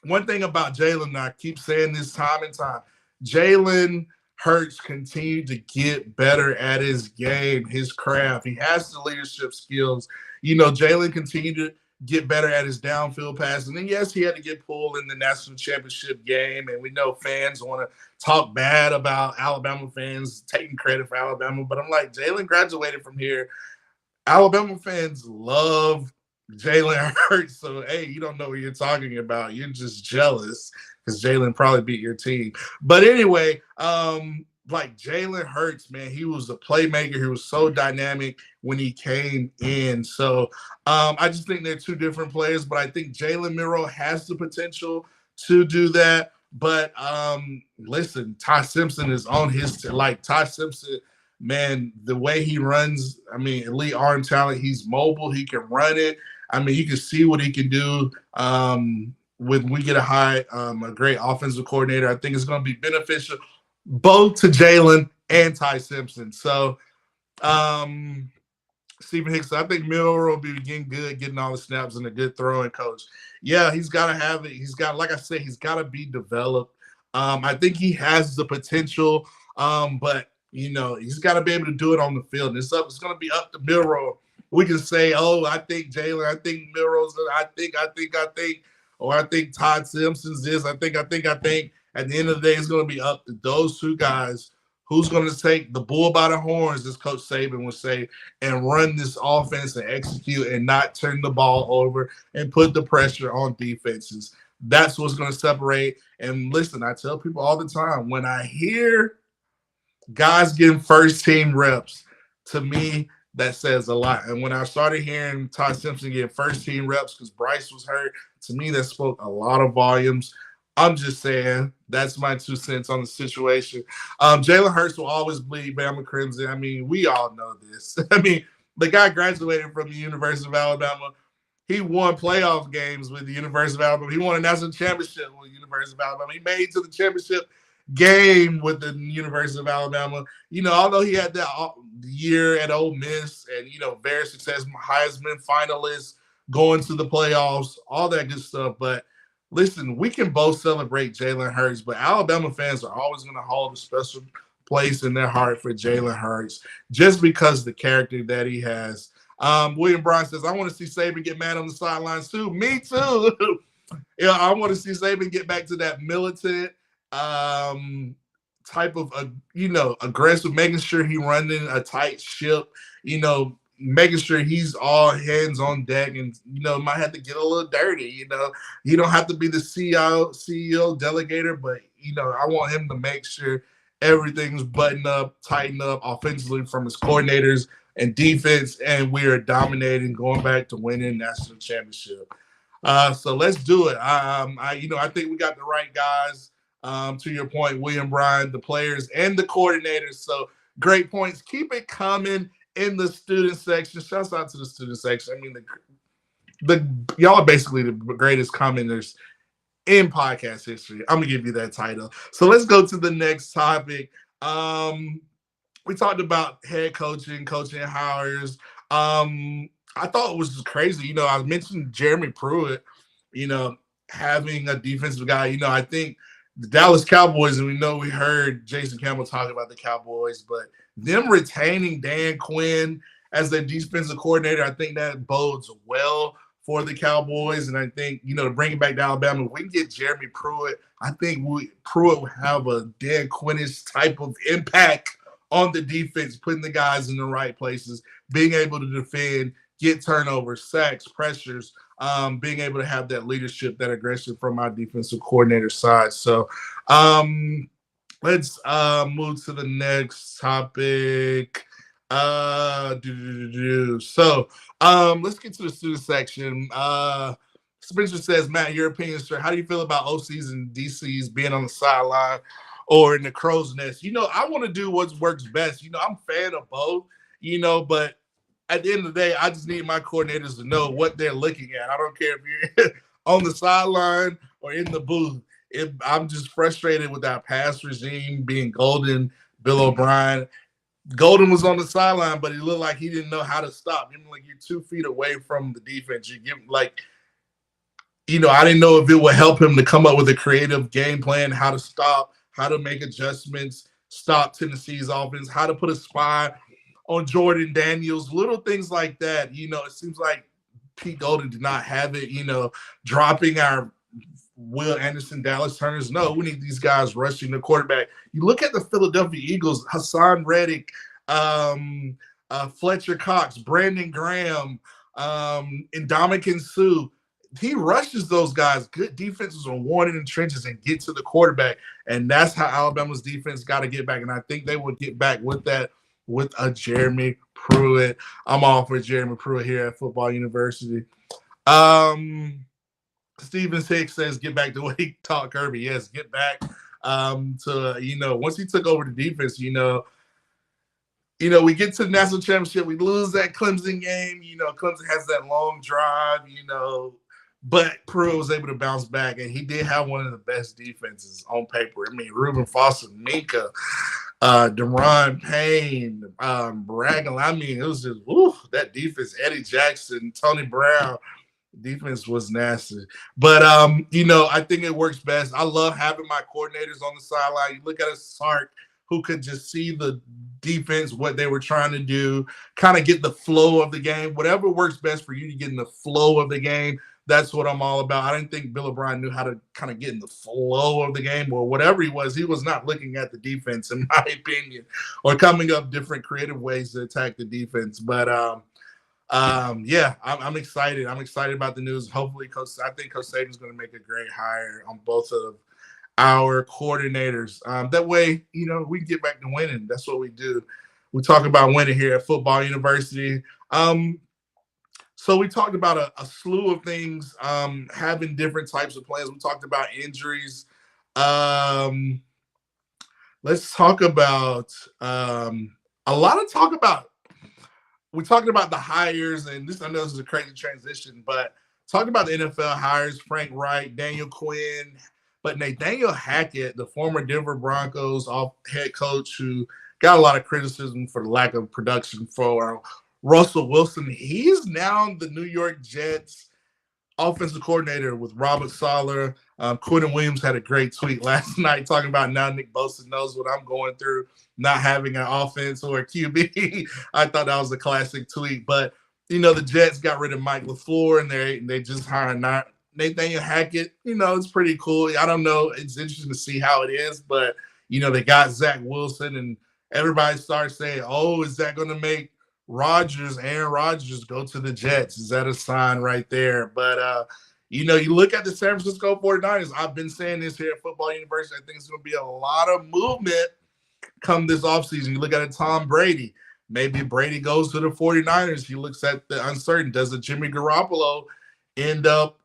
one thing about Jalen, and I keep saying this time and time, Jalen Hurts continued to get better at his game, his craft. He has the leadership skills. Jalen continued to get better at his downfield passing. And yes, he had to get pulled in the national championship game. And we know fans want to talk bad about Alabama fans taking credit for Alabama. But I'm like, Jalen graduated from here. Alabama fans love Jalen Hurts. So, hey, you don't know what you're talking about. You're just jealous because Jalen probably beat your team. But anyway, like Jalen Hurts, man, he was a playmaker. He was so dynamic when he came in. So I just think they're two different players. But I think Jalen Milroe has the potential to do that. But listen, Ty Simpson is on his Ty Simpson. Man, the way he runs, I mean, elite arm talent. He's mobile. He can run it. I mean, you can see what he can do when we get a great offensive coordinator. I think it's going to be beneficial both to Jalen and Ty Simpson. So, Stephen Hicks, I think Milroe will be getting all the snaps and a good throwing coach. Yeah, he's got to have it. Like I said, he's got to be developed. I think he has the potential, but he's got to be able to do it on the field. It's going to be up to Milroe. We can say, oh, I think Jalen, I think Milroe's, I think, or I think Todd Simpson's this, I think. At the end of the day, it's going to be up to those two guys. Who's going to take the bull by the horns, as Coach Saban would say, and run this offense and execute and not turn the ball over and put the pressure on defenses. That's what's going to separate. And listen, I tell people all the time, when I hear guys getting first-team reps, to me, that says a lot. And when I started hearing Todd Simpson get first-team reps because Bryce was hurt, to me, that spoke a lot of volumes. I'm just saying, that's my 2 cents on the situation. Jalen Hurts will always bleed Bama Crimson. I mean, we all know this. I mean, the guy graduated from the University of Alabama. He won playoff games with the University of Alabama. He won a national championship with the University of Alabama. He made it to the championship game with the University of Alabama. Although he had that year at Ole Miss and, very successful Heisman finalist, going to the playoffs, all that good stuff. But listen, we can both celebrate Jalen Hurts, but Alabama fans are always going to hold a special place in their heart for Jalen Hurts just because of the character that he has. William Bryan says, I want to see Saban get mad on the sidelines too. Me too. I want to see Saban get back to that militant type of, aggressive, making sure he running a tight ship, making sure he's all hands on deck and, might have to get a little dirty, You don't have to be the CEO delegator, but, I want him to make sure everything's buttoned up, tightened up offensively from his coordinators and defense, and we are dominating, going back to winning national championship. So let's do it. I think we got the right guys. To your point, William Bryan, the players and the coordinators. So great points. Keep it coming in the student section. Shouts out to the student section. I mean, y'all are basically the greatest commenters in podcast history. I'm gonna give you that title. So let's go to the next topic. We talked about head coaching hires. I thought it was just crazy. I mentioned Jeremy Pruitt, having a defensive guy. I think the Dallas Cowboys, and we heard Jason Campbell talk about the Cowboys, but them retaining Dan Quinn as their defensive coordinator, I think that bodes well for the Cowboys. And I think, to bring it back to Alabama, if we can get Jeremy Pruitt, I think Pruitt will have a Dan Quinnish type of impact on the defense, putting the guys in the right places, being able to defend, get turnovers, sacks, pressures, being able to have that leadership, that aggression from our defensive coordinator side. So let's move to the next topic. So let's get to the student section. Spencer says, Matt, your opinion, sir. How do you feel about OCs and DCs being on the sideline or in the crow's nest? I want to do what works best. I'm a fan of both, but at the end of the day, I just need my coordinators to know what they're looking at. I don't care if you're on the sideline or in the booth. I'm just frustrated with that pass regime being Golden, Bill O'Brien. Golden was on the sideline, but he looked like he didn't know how to stop. Like you're 2 feet away from the defense. You give I didn't know if it would help him to come up with a creative game plan, how to stop, how to make adjustments, stop Tennessee's offense, how to put a spy on Jordan Daniels, little things like that. It seems like Pete Golden did not have it, dropping our Will Anderson, Dallas Turners. No, we need these guys rushing the quarterback. You look at the Philadelphia Eagles, Hassan Reddick, Fletcher Cox, Brandon Graham, Ndamukong Suh. He rushes those guys. Good defenses are worn in the trenches and get to the quarterback. And that's how Alabama's defense got to get back. And I think they will get back with that with a Jeremy Pruitt. I'm all for Jeremy Pruitt here at Football University. Steven Hicks says, get back to what he taught Kirby. Yes, get back to, once he took over the defense, we get to the national championship. We lose that Clemson game. Clemson has that long drive, but Pruitt was able to bounce back, and he did have one of the best defenses on paper. I mean, Reuben Foster, Minka, Deron Payne, Bragging. I mean, it was just, that defense, Eddie Jackson, Tony Brown. Defense was nasty. But, I think it works best. I love having my coordinators on the sideline. You look at a Sark who could just see the defense, what they were trying to do, kind of get the flow of the game. Whatever works best for you to get in the flow of the game, that's what I'm all about. I didn't think Bill O'Brien knew how to kind of get in the flow of the game or whatever he was not looking at the defense, in my opinion, or coming up different creative ways to attack the defense. But, I'm excited. I'm excited about the news. Hopefully, I think Coach Saban's going to make a great hire on both of our coordinators. That way, we get back to winning. That's what we do. We talk about winning here at Football University. So we talked about a slew of things, having different types of plans. We talked about injuries. Let's talk about we talked about the hires, and I know this is a crazy transition, but talking about the NFL hires, Frank Wright, Daniel Quinn, but Nathaniel Hackett, the former Denver Broncos head coach who got a lot of criticism for the lack of production for Russell Wilson. He's now the New York Jets offensive coordinator with Robert Saleh. Quentin Williams had a great tweet last night talking about now Nick Bosa knows what I'm going through, not having an offense or a QB. I thought that was a classic tweet. But, the Jets got rid of Mike LaFleur, and they just hired Nathaniel Hackett. It's pretty cool. I don't know. It's interesting to see how it is. But, they got Zach Wilson, and everybody starts saying, is that going to make Aaron Rodgers go to the Jets? Is that a sign right there? But, you look at the San Francisco 49ers. I've been saying this here at Football University. I think it's going to be a lot of movement come this offseason. You look at Tom Brady. Maybe Brady goes to the 49ers. He looks at the uncertain. Does a Jimmy Garoppolo end up,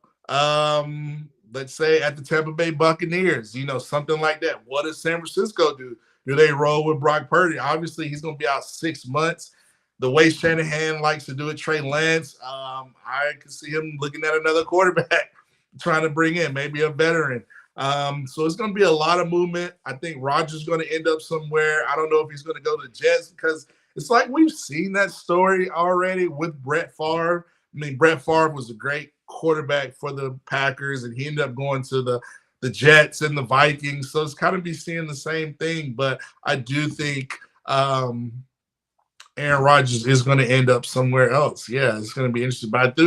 let's say, at the Tampa Bay Buccaneers? Something like that. What does San Francisco do? Do they roll with Brock Purdy? Obviously, he's going to be out 6 months. The way Shanahan likes to do it, Trey Lance, I can see him looking at another quarterback, trying to bring in maybe a veteran. So it's going to be a lot of movement. I think Rodgers is going to end up somewhere. I don't know if he's going to go to the Jets because it's like we've seen that story already with Brett Favre. I mean, Brett Favre was a great quarterback for the Packers, and he ended up going to the Jets and the Vikings. So it's kind of be seeing the same thing. But I do think Aaron Rodgers is going to end up somewhere else. Yeah, it's going to be interesting. But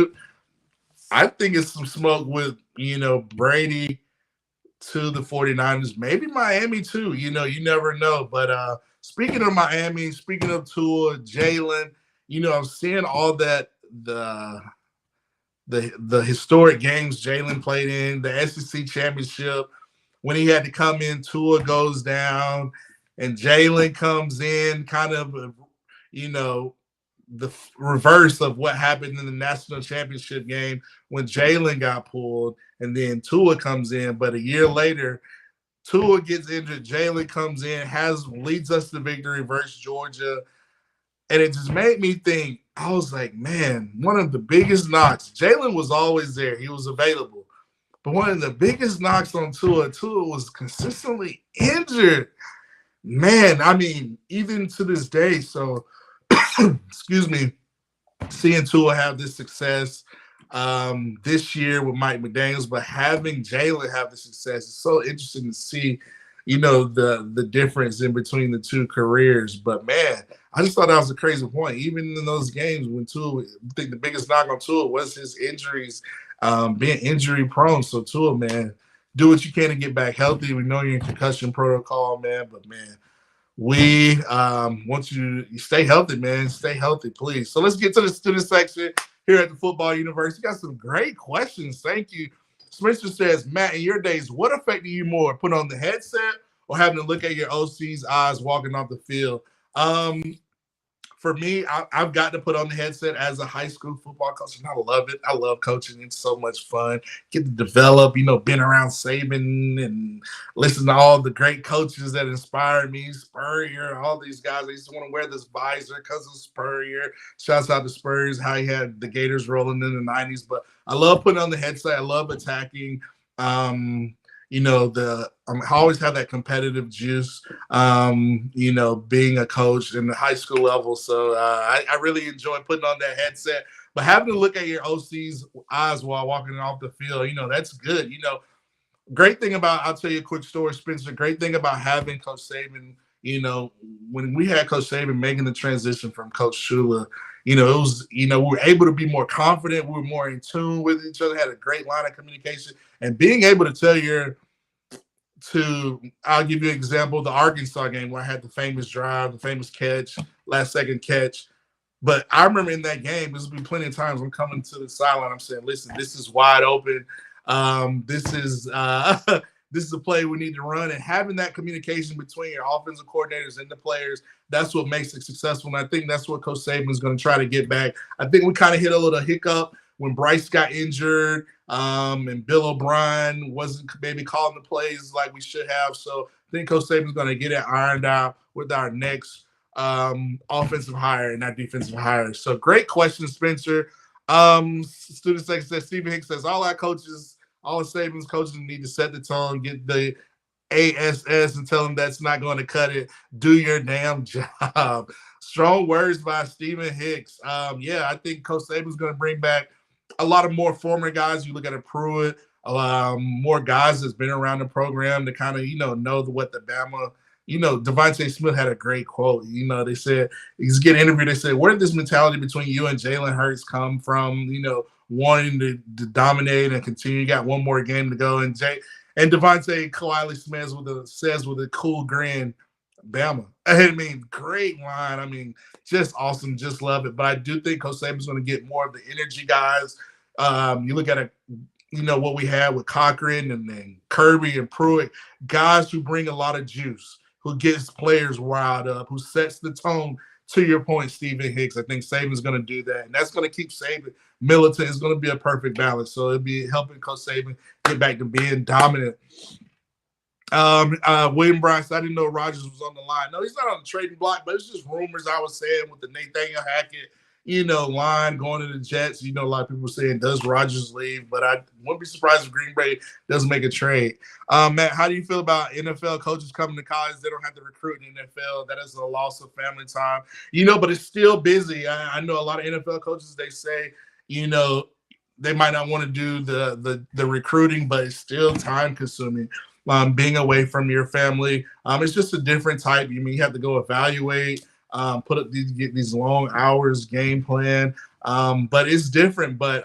I think it's some smoke with, Brady to the 49ers, maybe Miami too. You never know. But speaking of Miami, speaking of Tua, Jalen, I'm seeing all that the historic games Jalen played in, the SEC championship, when he had to come in, Tua goes down, and Jalen comes in, kind of, the reverse of what happened in the national championship game when Jalen got pulled, and then Tua comes in. But a year later, Tua gets injured, Jalen comes in, leads us to victory versus Georgia. And it just made me think, I was like, man, one of the biggest knocks, Jalen was always there. He was available. But one of the biggest knocks on Tua was consistently injured. Man, I mean, even to this day. So, excuse me, seeing Tua have this success this year with Mike McDaniels, but having Jalen have the success is so interesting to see, the difference in between the two careers. But man, I just thought that was a crazy point. Even in those games when Tua, I think the biggest knock on Tua was his injuries, being injury prone. So Tua, man, do what you can to get back healthy. We know you're in concussion protocol, man, but man, we want you to stay healthy, man. Stay healthy, please. So let's get to the student section here at the Football University. Got some great questions. Thank you. Spencer says, Matt, in your days, what affected you more, put on the headset or having to look at your OC's eyes walking off the field? For me, I've got to put on the headset as a high school football coach, and I love it. I love coaching. It's so much fun. Get to develop, being around Saban and listen to all the great coaches that inspired me. Spurrier, all these guys. I used to want to wear this visor because of Spurrier. Shouts out to Spurs, how he had the Gators rolling in the 90s. But I love putting on the headset. I love attacking. I always have that competitive juice, being a coach in the high school level. So I really enjoy putting on that headset. But having to look at your OC's eyes while walking off the field, that's good. Great thing about, I'll tell you a quick story, Spencer. Great thing about having Coach Saban, when we had Coach Saban making the transition from Coach Shula, it was, we were able to be more confident. We were more in tune with each other, had a great line of communication. And being able to tell I'll give you an example, the Arkansas game where I had the famous drive, the famous catch, last second catch. But I remember in that game, there's been plenty of times I'm coming to the sideline, I'm saying, listen, this is wide open. This is a play we need to run. And having that communication between your offensive coordinators and the players, that's what makes it successful. And I think that's what Coach Saban is going to try to get back. I think we kind of hit a little hiccup when Bryce got injured, and Bill O'Brien wasn't maybe calling the plays like we should have. So I think Coach Saban is going to get it ironed out with our next offensive hire and not defensive hire. So great question, Spencer. Student section says, Stephen Hicks says, all Saban's coaches need to set the tone, get the ASS and tell them that's not going to cut it. Do your damn job. Strong words by Stephen Hicks. I think Coach Saban's going to bring back a lot of more former guys. You look at a Pruitt, more guys that's been around the program to kind of, know what the Bama, Devontae Smith had a great quote. They said, he's getting interviewed. They said, where did this mentality between you and Jalen Hurts come from? Wanting to dominate and continue. You got one more game to go. And Devontae quietly says with a cool grin, Bama. I mean, great line. I mean, just awesome. Just love it. But I do think Coach Saban's going to get more of the energy guys. You look at what we had with Cochran and then Kirby and Pruitt, guys who bring a lot of juice, who gets players riled up, who sets the tone. To your point, Stephen Hicks, I think Saban's going to do that. And that's going to keep Saban militant. It's going to be a perfect balance. So it'll be helping Coach Saban get back to being dominant. William Bryan said, I didn't know Rodgers was on the line. No, he's not on the trading block, but it's just rumors I was saying with the Nathaniel Hackett, line going to the Jets. A lot of people saying, does Rodgers leave? But I wouldn't be surprised if Green Bay doesn't make a trade. Matt, how do you feel about NFL coaches coming to college? They don't have to recruit in the NFL. That is a loss of family time. But it's still busy. I know a lot of NFL coaches, they say, they might not want to do the recruiting, but it's still time consuming. Being away from your family, it's just a different type. You have to go evaluate, put up these long hours, game plan, but it's different. But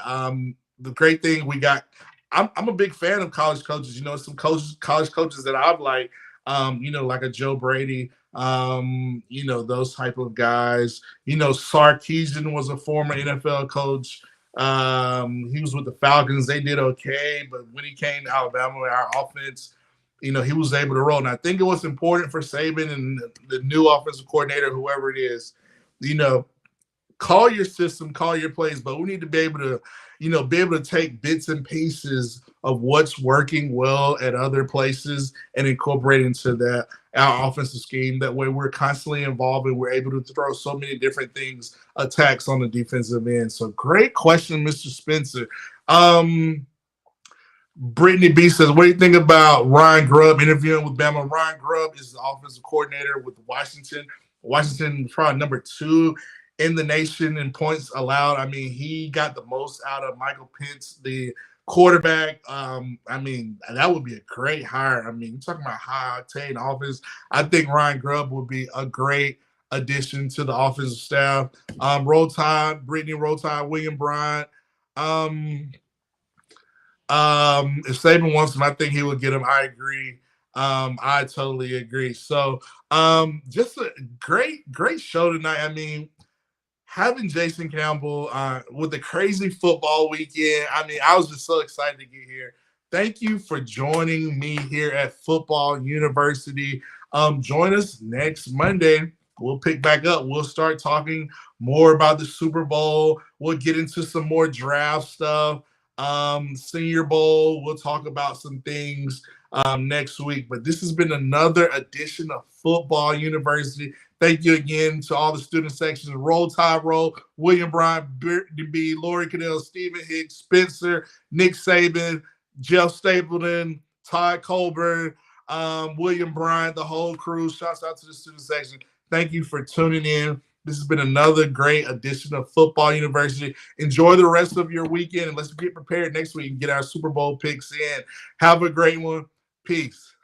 the great thing we got, I'm a big fan of college coaches. Some college coaches that I've liked, like a Joe Brady, Those type of guys. Sarkisian was a former NFL coach. He was with the Falcons. They did okay, but when he came to Alabama, our offense, he was able to roll. And I think it was important for Saban and the new offensive coordinator, whoever it is, call your system, call your plays, but we need to be able to take bits and pieces of what's working well at other places and incorporate into that our offensive scheme. That way we're constantly involved and we're able to throw so many different things, attacks on the defensive end. So great question, Mr. Spencer. Brittany B says, what do you think about Ryan Grubb interviewing with Bama? Ryan Grubb is the offensive coordinator with Washington. Washington is probably number 2 in the nation in points allowed. I mean, he got the most out of Michael Penix, the quarterback. That would be a great hire. I mean, you're talking about high octane offense. I think Ryan Grubb would be a great addition to the offensive staff. Brittany Roll Tide, William Bryant. If Saban wants him, I think he would get him. I agree. I totally agree. So just a great show tonight. I mean, having Jason Campbell with the crazy football weekend, I was just so excited to get here. Thank you for joining me here at Football University. Join us next Monday. We'll pick back up. We'll start talking more about the Super Bowl. We'll get into some more draft stuff. Senior Bowl. We'll talk about some things next week. But this has been another edition of Football University. Thank you again to all the student sections. Roll Tide Roll, William Bryant, B, Lori Caddell, Stephen Hicks, Spencer, Nick Saban, Jeff Stapleton, Todd Colburn, William Bryant, the whole crew. Shouts out to the student section. Thank you for tuning in. This has been another great edition of Football University. Enjoy the rest of your weekend, and let's get prepared next week and get our Super Bowl picks in. Have a great one. Peace.